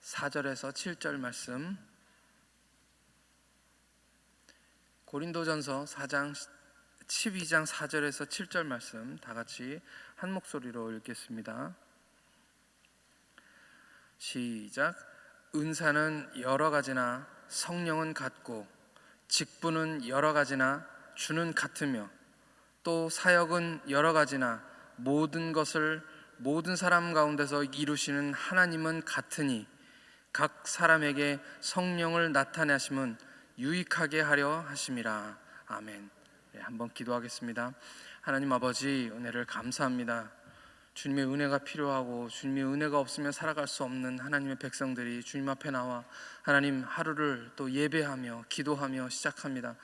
4절에서 7절 말씀, 고린도전서 12장 4절에서 7절 말씀 다 같이 한 목소리로 읽겠습니다. 시작. 은사는 여러 가지나 성령은 같고, 직분은 여러 가지나 주는 같으며, 또 사역은 여러 가지나 모든 것을 모든 사람 가운데서 이루시는 하나님은 같으니, 각 사람에게 성령을 나타내심은 유익하게 하려 하심이라. 아멘. 한번 기도하겠습니다. 하나님 아버지, 은혜를 감사합니다. 주님의 은혜가 필요하고 주님의 은혜가 없으면 살아갈 수 없는 하나님의 백성들이 주님 앞에 나와 하나님 하루를 또 예배하며 기도하며 시작합니다.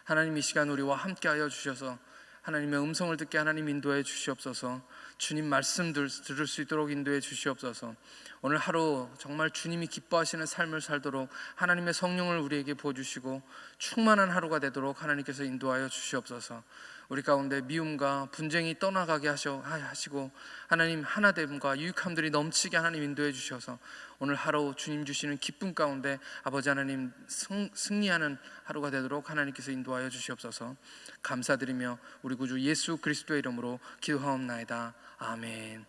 하나님, 이 시간 우리와 함께하여 주셔서 하나님의 음성을 듣게 하나님 인도해 주시옵소서. 주님 말씀 들을 수 있도록 인도해 주시옵소서. 오늘 하루 정말 주님이 기뻐하시는 삶을 살도록 하나님의 성령을 우리에게 부어주시고 충만한 하루가 되도록 하나님께서 인도하여 주시옵소서. 우리 가운데 미움과 분쟁이 떠나가게 하시고 하나님 하나됨과 유익함들이 넘치게 하나님 인도해 주셔서 오늘 하루 주님 주시는 기쁨 가운데 아버지 하나님 승리하는 하루가 되도록 하나님께서 인도하여 주시옵소서. 감사드리며 우리 구주 예수 그리스도의 이름으로 기도하옵나이다. 아멘.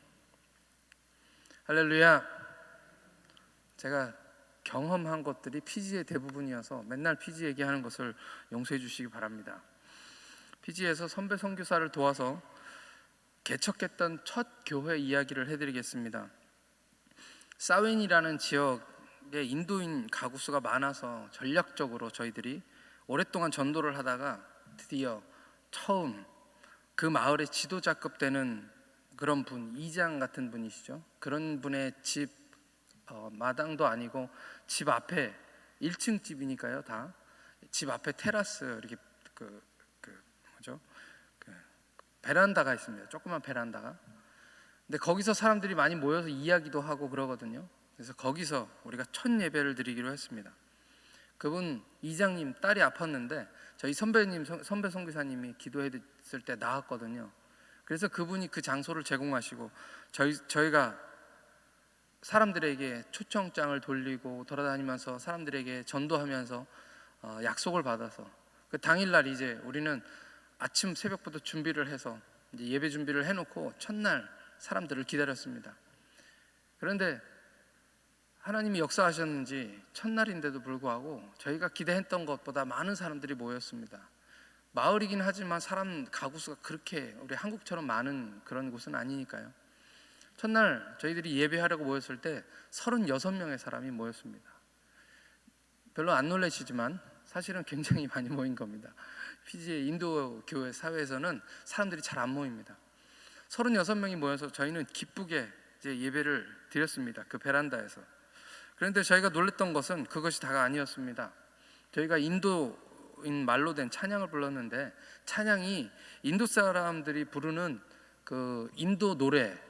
할렐루야. 제가 경험한 것들이 피지의 대부분이어서 맨날 피지 얘기하는 것을 용서해 주시기 바랍니다. 피지에서 선배 선교사를 도와서 개척했던 첫 교회 이야기를 해드리겠습니다. 사웬이라는 지역에 인도인 가구 수가 많아서 전략적으로 저희들이 오랫동안 전도를 하다가 드디어 처음 그 마을의 지도자급 되는 그런 분, 이장 같은 분이시죠. 그런 분의 집 마당도 아니고 집 앞에 1층 집이니까요, 다 집 앞에 테라스 이렇게 베란다가 있습니다. 조그만 베란다가. 근데 거기서 사람들이 많이 모여서 이야기도 하고 그러거든요. 그래서 거기서 우리가 첫 예배를 드리기로 했습니다. 그분 이장님 딸이 아팠는데 저희 선배 선교사님이 기도했을 때 나았거든요. 그래서 그분이 그 장소를 제공하시고 저희가 사람들에게 초청장을 돌리고 돌아다니면서 사람들에게 전도하면서 약속을 받아서 그 당일날 이제 우리는 아침 새벽부터 준비를 해서 이제 예배 준비를 해놓고 첫날 사람들을 기다렸습니다. 그런데 하나님이 역사하셨는지 첫날인데도 불구하고 저희가 기대했던 것보다 많은 사람들이 모였습니다. 마을이긴 하지만 사람 가구수가 그렇게 우리 한국처럼 많은 그런 곳은 아니니까요. 첫날 저희들이 예배하려고 모였을 때 36명의 사람이 모였습니다. 별로 안 놀라시지만 사실은 굉장히 많이 모인 겁니다. 피지의 인도 교회 사회에서는 사람들이 잘 안 모입니다. 36명이 모여서 저희는 기쁘게 이제 예배를 드렸습니다. 그 베란다에서. 그런데 저희가 놀랐던 것은 그것이 다가 아니었습니다. 저희가 인도인 말로 된 찬양을 불렀는데 찬양이 인도 사람들이 부르는 그 인도 노래,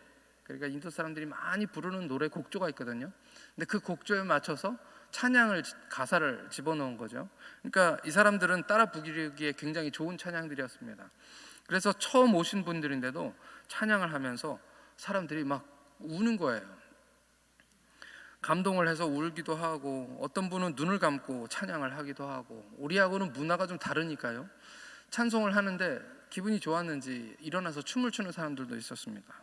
그러니까 인도 사람들이 많이 부르는 노래 곡조가 있거든요. 근데 그 곡조에 맞춰서 찬양을 가사를 집어넣은 거죠. 그러니까 이 사람들은 따라 부르기에 굉장히 좋은 찬양들이었습니다. 그래서 처음 오신 분들인데도 찬양을 하면서 사람들이 막 우는 거예요. 감동을 해서 울기도 하고 어떤 분은 눈을 감고 찬양을 하기도 하고, 우리하고는 문화가 좀 다르니까요. 찬송을 하는데 기분이 좋았는지 일어나서 춤을 추는 사람들도 있었습니다.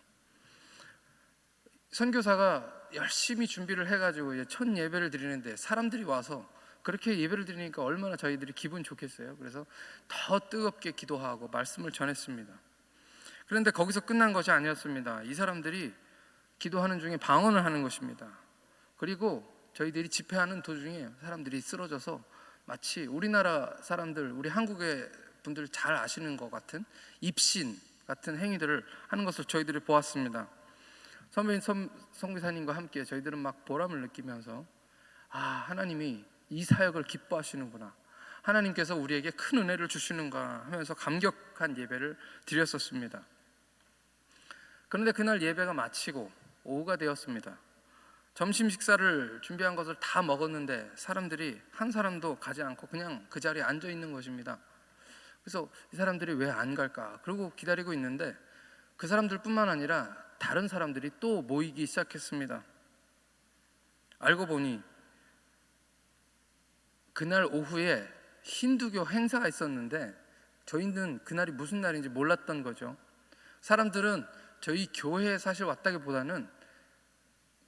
선교사가 열심히 준비를 해가지고 이제 첫 예배를 드리는데 사람들이 와서 그렇게 예배를 드리니까 얼마나 저희들이 기분 좋겠어요. 그래서 더 뜨겁게 기도하고 말씀을 전했습니다. 그런데 거기서 끝난 것이 아니었습니다. 이 사람들이 기도하는 중에 방언을 하는 것입니다. 그리고 저희들이 집회하는 도중에 사람들이 쓰러져서 마치 우리나라 사람들, 우리 한국의 분들 잘 아시는 것 같은 입신 같은 행위들을 하는 것을 저희들이 보았습니다. 선배님 선교사님과 함께 저희들은 막 보람을 느끼면서 하나님이 이 사역을 기뻐하시는구나, 하나님께서 우리에게 큰 은혜를 주시는가 하면서 감격한 예배를 드렸었습니다. 그런데 그날 예배가 마치고 오후가 되었습니다. 점심 식사를 준비한 것을 다 먹었는데 사람들이 한 사람도 가지 않고 그냥 그 자리에 앉아 있는 것입니다. 그래서 이 사람들이 왜 안 갈까? 그러고 기다리고 있는데 그 사람들뿐만 아니라 다른 사람들이 또 모이기 시작했습니다. 알고 보니 그날 오후에 힌두교 행사가 있었는데 저희는 그날이 무슨 날인지 몰랐던 거죠. 사람들은 저희 교회에 사실 왔다기보다는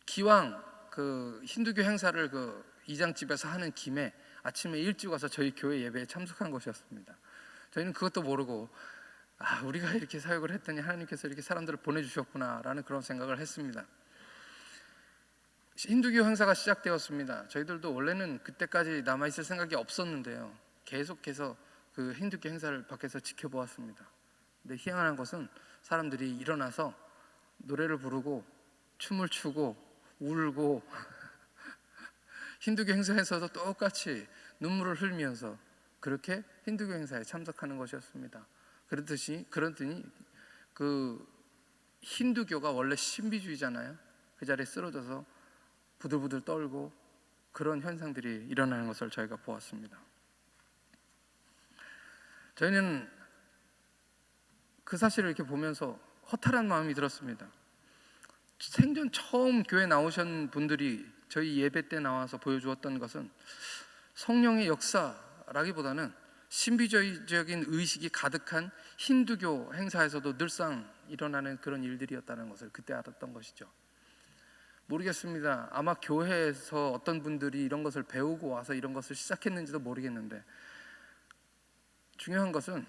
기왕 그 힌두교 행사를 그 이장집에서 하는 김에 아침에 일찍 와서 저희 교회 예배에 참석한 것이었습니다. 저희는 그것도 모르고 우리가 이렇게 사역을 했더니 하나님께서 이렇게 사람들을 보내주셨구나라는 그런 생각을 했습니다. 힌두교 행사가 시작되었습니다. 저희들도 원래는 그때까지 남아있을 생각이 없었는데요, 계속해서 그 힌두교 행사를 밖에서 지켜보았습니다. 근데 희한한 것은 사람들이 일어나서 노래를 부르고 춤을 추고 울고 힌두교 행사에서도 똑같이 눈물을 흘리면서 그렇게 힌두교 행사에 참석하는 것이었습니다. 그러더니 그 힌두교가 원래 신비주의잖아요. 그 자리에 쓰러져서 부들부들 떨고 그런 현상들이 일어나는 것을 저희가 보았습니다. 저희는 그 사실을 이렇게 보면서 허탈한 마음이 들었습니다. 생전 처음 교회 나오신 분들이 저희 예배 때 나와서 보여주었던 것은 성령의 역사라기보다는 신비주의적인 의식이 가득한 힌두교 행사에서도 늘상 일어나는 그런 일들이었다는 것을 그때 알았던 것이죠. 모르겠습니다. 아마 교회에서 어떤 분들이 이런 것을 배우고 와서 이런 것을 시작했는지도 모르겠는데, 중요한 것은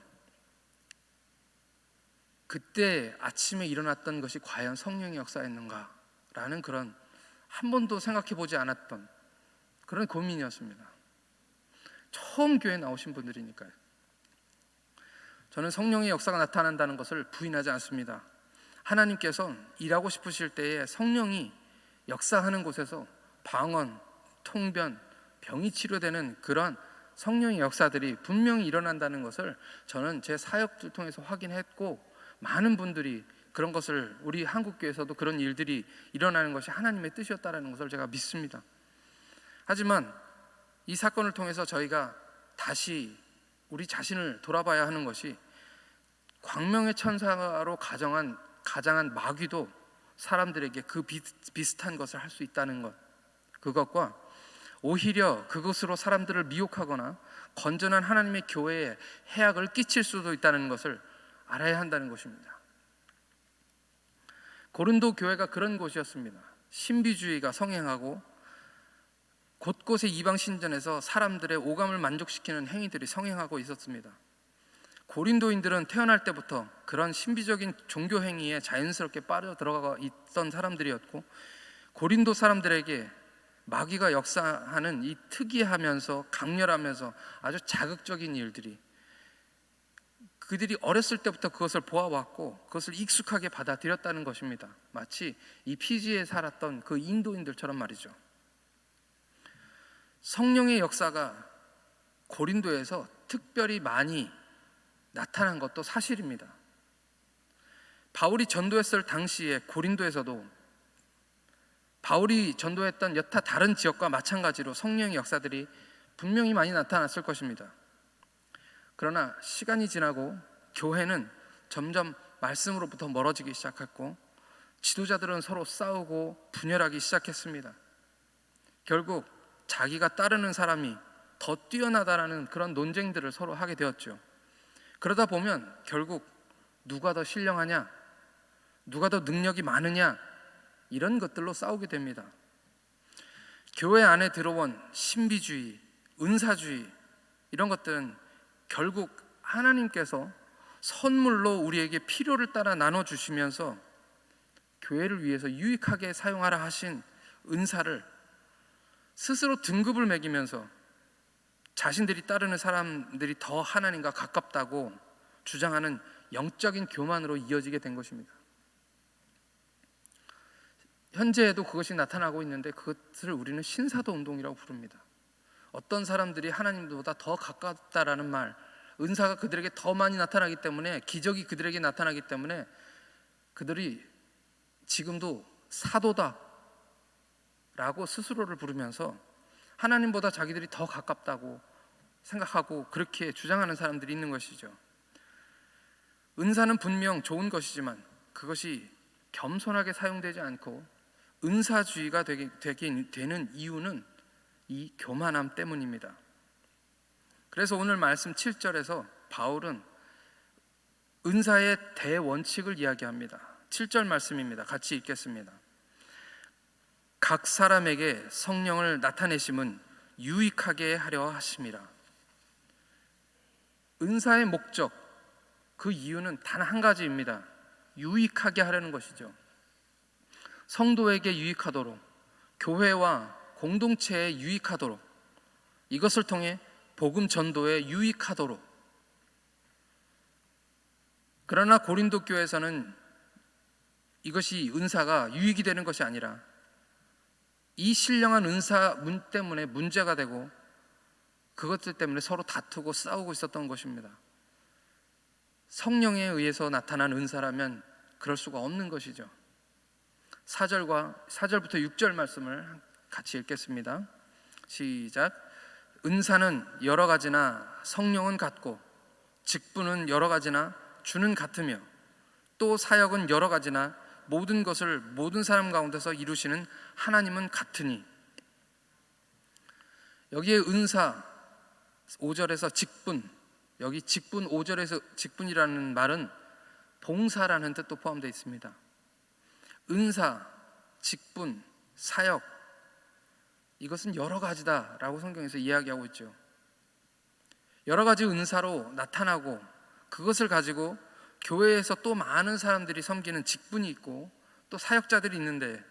그때 아침에 일어났던 것이 과연 성령의 역사였는가라는 그런 한 번도 생각해 보지 않았던 그런 고민이었습니다. 처음 교회 나오신 분들이니까요. 저는 성령의 역사가 나타난다는 것을 부인하지 않습니다. 하나님께서 일하고 싶으실 때에 성령이 역사하는 곳에서 방언, 통변, 병이 치료되는 그런 성령의 역사들이 분명히 일어난다는 것을 저는 제 사역들 통해서 확인했고, 많은 분들이 그런 것을, 우리 한국교회에서도 그런 일들이 일어나는 것이 하나님의 뜻이었다는 것을 제가 믿습니다. 하지만 이 사건을 통해서 저희가 다시 우리 자신을 돌아봐야 하는 것이, 광명의 천사로 가장한 마귀도 사람들에게 그 비슷한 것을 할 수 있다는 것, 그것과 오히려 그것으로 사람들을 미혹하거나 건전한 하나님의 교회에 해악을 끼칠 수도 있다는 것을 알아야 한다는 것입니다. 고린도 교회가 그런 곳이었습니다. 신비주의가 성행하고 곳곳의 이방 신전에서 사람들의 오감을 만족시키는 행위들이 성행하고 있었습니다. 고린도인들은 태어날 때부터 그런 신비적인 종교 행위에 자연스럽게 빠져들어가 있던 사람들이었고, 고린도 사람들에게 마귀가 역사하는 이 특이하면서 강렬하면서 아주 자극적인 일들이, 그들이 어렸을 때부터 그것을 보아왔고 그것을 익숙하게 받아들였다는 것입니다. 마치 이 피지에 살았던 그 인도인들처럼 말이죠. 성령의 역사가 고린도에서 특별히 많이 나타난 것도 사실입니다. 바울이 전도했을 당시에 고린도에서도 바울이 전도했던 여타 다른 지역과 마찬가지로 성령의 역사들이 분명히 많이 나타났을 것입니다. 그러나 시간이 지나고 교회는 점점 말씀으로부터 멀어지기 시작했고, 지도자들은 서로 싸우고 분열하기 시작했습니다. 결국 자기가 따르는 사람이 더 뛰어나다라는 그런 논쟁들을 서로 하게 되었죠. 그러다 보면 결국 누가 더 신령하냐, 누가 더 능력이 많으냐, 이런 것들로 싸우게 됩니다. 교회 안에 들어온 신비주의, 은사주의, 이런 것들은 결국 하나님께서 선물로 우리에게 필요를 따라 나눠주시면서 교회를 위해서 유익하게 사용하라 하신 은사를 스스로 등급을 매기면서 자신들이 따르는 사람들이 더 하나님과 가깝다고 주장하는 영적인 교만으로 이어지게 된 것입니다. 현재에도 그것이 나타나고 있는데, 그것을 우리는 신사도 운동이라고 부릅니다. 어떤 사람들이 하나님보다 더 가깝다라는 말, 은사가 그들에게 더 많이 나타나기 때문에, 기적이 그들에게 나타나기 때문에 그들이 지금도 사도다 라고 스스로를 부르면서 하나님보다 자기들이 더 가깝다고 생각하고 그렇게 주장하는 사람들이 있는 것이죠. 은사는 분명 좋은 것이지만 그것이 겸손하게 사용되지 않고 은사주의가 되는 이유는 이 교만함 때문입니다. 그래서 오늘 말씀 7절에서 바울은 은사의 대원칙을 이야기합니다. 7절 말씀입니다. 같이 읽겠습니다. 각 사람에게 성령을 나타내심은 유익하게 하려 하심이라. 은사의 목적, 그 이유는 단 한 가지입니다. 유익하게 하려는 것이죠. 성도에게 유익하도록, 교회와 공동체에 유익하도록, 이것을 통해 복음 전도에 유익하도록. 그러나 고린도 교회에서는 이것이 은사가 유익이 되는 것이 아니라 이 신령한 은사 때문에 문제가 되고 그것들 때문에 서로 다투고 싸우고 있었던 것입니다. 성령에 의해서 나타난 은사라면 그럴 수가 없는 것이죠. 4절부터 6절 말씀을 같이 읽겠습니다. 시작. 은사는 여러 가지나 성령은 같고, 직분은 여러 가지나 주는 같으며, 또 사역은 여러 가지나 모든 것을 모든 사람 가운데서 이루시는 하나님은 같으니. 여기에 은사 5절에서 직분, 여기 직분 5절에서 직분이라는 말은 봉사라는 뜻도 포함되어 있습니다. 은사, 직분, 사역, 이것은 여러 가지다라고 성경에서 이야기하고 있죠. 여러 가지 은사로 나타나고 그것을 가지고 교회에서 또 많은 사람들이 섬기는 직분이 있고 또 사역자들이 있는데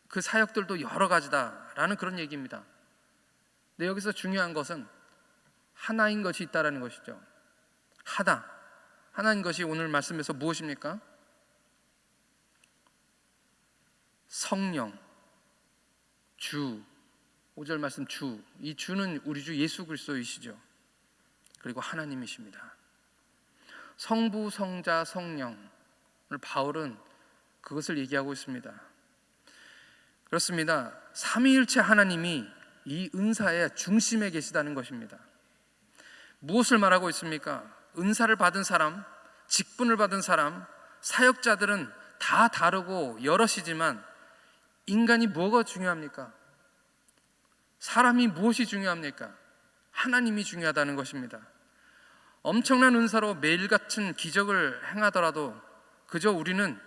그 사역들도 여러 가지다라는 그런 얘기입니다. 근데 여기서 중요한 것은 하나인 것이 있다라는 것이죠. 하나인 것이 오늘 말씀에서 무엇입니까? 성령, 주, 5절 말씀 주, 이 주는 우리 주 예수 그리스도이시죠. 그리고 하나님이십니다. 성부, 성자, 성령, 오늘 바울은 그것을 얘기하고 있습니다. 그렇습니다. 삼위일체 하나님이 이 은사의 중심에 계시다는 것입니다. 무엇을 말하고 있습니까? 은사를 받은 사람, 직분을 받은 사람, 사역자들은 다 다르고 여럿이지만 인간이 뭐가 중요합니까? 사람이 무엇이 중요합니까? 하나님이 중요하다는 것입니다. 엄청난 은사로 매일같은 기적을 행하더라도 그저 우리는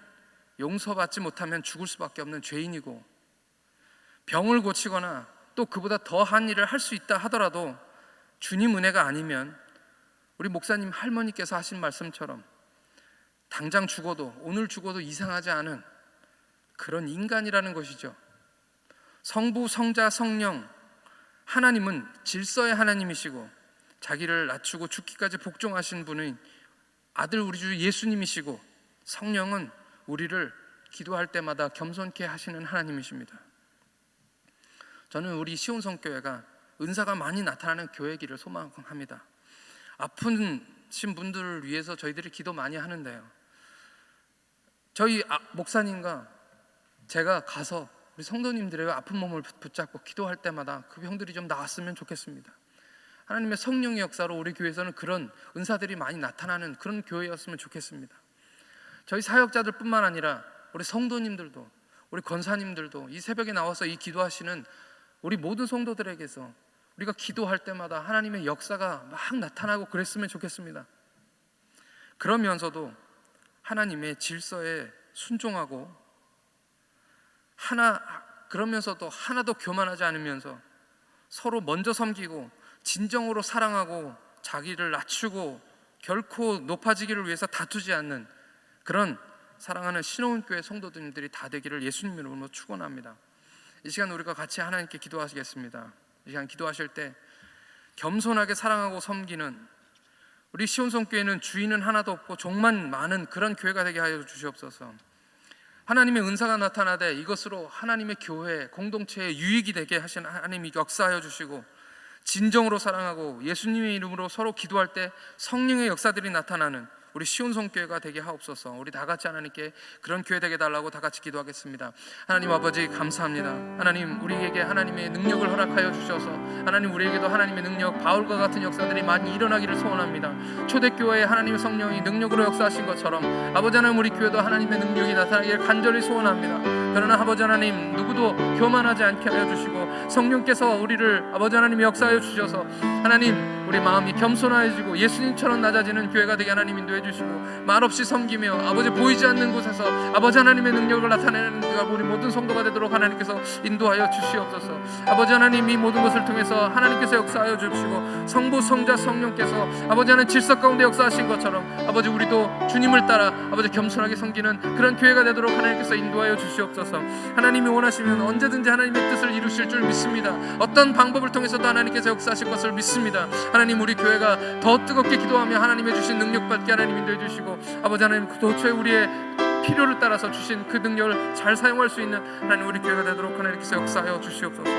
용서받지 못하면 죽을 수밖에 없는 죄인이고, 병을 고치거나 또 그보다 더한 일을 할 수 있다 하더라도 주님 은혜가 아니면 우리 목사님 할머니께서 하신 말씀처럼 당장 죽어도, 오늘 죽어도 이상하지 않은 그런 인간이라는 것이죠. 성부, 성자, 성령, 하나님은 질서의 하나님이시고 자기를 낮추고 죽기까지 복종하신 분은 아들 우리 주 예수님이시고, 성령은 우리를 기도할 때마다 겸손케 하시는 하나님이십니다. 저는 우리 시온성교회가 은사가 많이 나타나는 교회이기를 소망합니다. 아프신 분들을 위해서 저희들이 기도 많이 하는데요, 저희 목사님과 제가 가서 우리 성도님들의 아픈 몸을 붙잡고 기도할 때마다 그 병들이 좀 나았으면 좋겠습니다. 하나님의 성령의 역사로 우리 교회에서는 그런 은사들이 많이 나타나는 그런 교회였으면 좋겠습니다. 저희 사역자들 뿐만 아니라 우리 성도님들도, 우리 권사님들도 이 새벽에 나와서 이 기도하시는 우리 모든 성도들에게서 우리가 기도할 때마다 하나님의 역사가 막 나타나고 그랬으면 좋겠습니다. 그러면서도 하나님의 질서에 순종하고 그러면서도 하나도 교만하지 않으면서 서로 먼저 섬기고 진정으로 사랑하고 자기를 낮추고 결코 높아지기를 위해서 다투지 않는 그런 사랑하는 신호은교회 성도들이 다 되기를 예수님 이름으로 축원합니다. 이 시간 우리가 같이 하나님께 기도하시겠습니다. 이 시간 기도하실 때 겸손하게 사랑하고 섬기는 우리 시온성교회는 주인은 하나도 없고 종만 많은 그런 교회가 되게 하여 주시옵소서. 하나님의 은사가 나타나되 이것으로 하나님의 교회, 공동체에 유익이 되게 하신 하나님이 역사하여 주시고, 진정으로 사랑하고 예수님의 이름으로 서로 기도할 때 성령의 역사들이 나타나는 우리 시온성교회가 되게 하옵소서. 우리 다 같이 하나님께 그런 교회 되게 달라고 다 같이 기도하겠습니다. 하나님 아버지 감사합니다. 하나님 우리에게 하나님의 능력을 허락하여 주셔서 하나님 우리에게도 하나님의 능력, 바울과 같은 역사들이 많이 일어나기를 소원합니다. 초대교회에 하나님의 성령이 능력으로 역사하신 것처럼 아버지 하나님 우리 교회도 하나님의 능력이 나타나기를 간절히 소원합니다. 그러나 아버지 하나님 누구도 교만하지 않게 하여 주시고 성령께서 우리를 아버지 하나님 역사하여 주셔서 하나님 우리 마음이 겸손해지고 예수님처럼 낮아지는 교회가 되게 하나님 인도해 주시고 말없이 섬기며 아버지 보이지 않는 곳에서 아버지 하나님의 능력을 나타내는 우리 모든 성도가 되도록 하나님께서 인도하여 주시옵소서. 아버지 하나님 이 모든 것을 통해서 하나님께서 역사하여 주시고 성부 성자 성령께서 아버지 하나님 질서 가운데 역사하신 것처럼 아버지 우리도 주님을 따라 아버지 겸손하게 섬기는 그런 교회가 되도록 하나님께서 인도하여 주시옵소서. 하나님이 원하시면 언제든지 하나님의 뜻을 이루실 줄 믿습니다. 어떤 방법을 통해서도 하나님께서 역사하실 것을 믿습니다. 하나님 우리 교회가 더 뜨겁게 기도하며 하나님의 주신 능력 받게 하나님 인도해 주시고 아버지 하나님 도처에 우리의 필요를 따라서 주신 그 능력을 잘 사용할 수 있는 하나님 우리 교회가 되도록 하나님께서 역사하여 주시옵소서.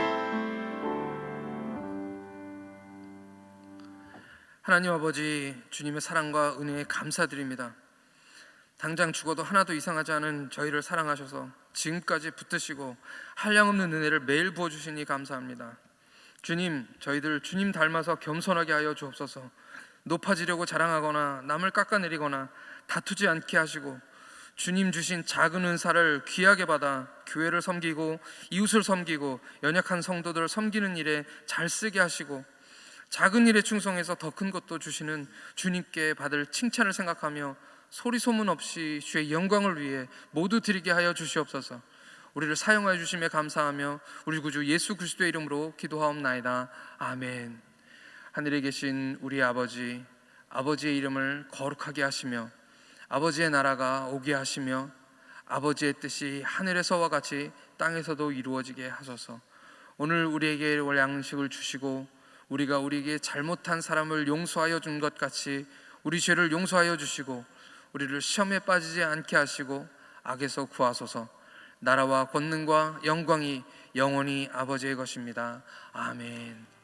하나님 아버지 주님의 사랑과 은혜에 감사드립니다. 당장 죽어도 하나도 이상하지 않은 저희를 사랑하셔서 지금까지 붙드시고 한량없는 은혜를 매일 부어주시니 감사합니다. 주님, 저희들 주님 닮아서 겸손하게 하여 주옵소서. 높아지려고 자랑하거나 남을 깎아내리거나 다투지 않게 하시고 주님 주신 작은 은사를 귀하게 받아 교회를 섬기고 이웃을 섬기고 연약한 성도들을 섬기는 일에 잘 쓰게 하시고 작은 일에 충성해서 더 큰 것도 주시는 주님께 받을 칭찬을 생각하며 소리 소문 없이 주의 영광을 위해 모두 드리게 하여 주시옵소서. 우리를 사용하여 주심에 감사하며 우리 구주 예수 그리스도의 이름으로 기도하옵나이다. 아멘. 하늘에 계신 우리 아버지, 아버지의 이름을 거룩하게 하시며 아버지의 나라가 오게 하시며 아버지의 뜻이 하늘에서와 같이 땅에서도 이루어지게 하소서. 오늘 우리에게 양식을 주시고 우리가 우리에게 잘못한 사람을 용서하여 준 것 같이 우리 죄를 용서하여 주시고 우리를 시험에 빠지지 않게 하시고 악에서 구하소서. 나라와 권능과 영광이 영원히 아버지의 것입니다. 아멘.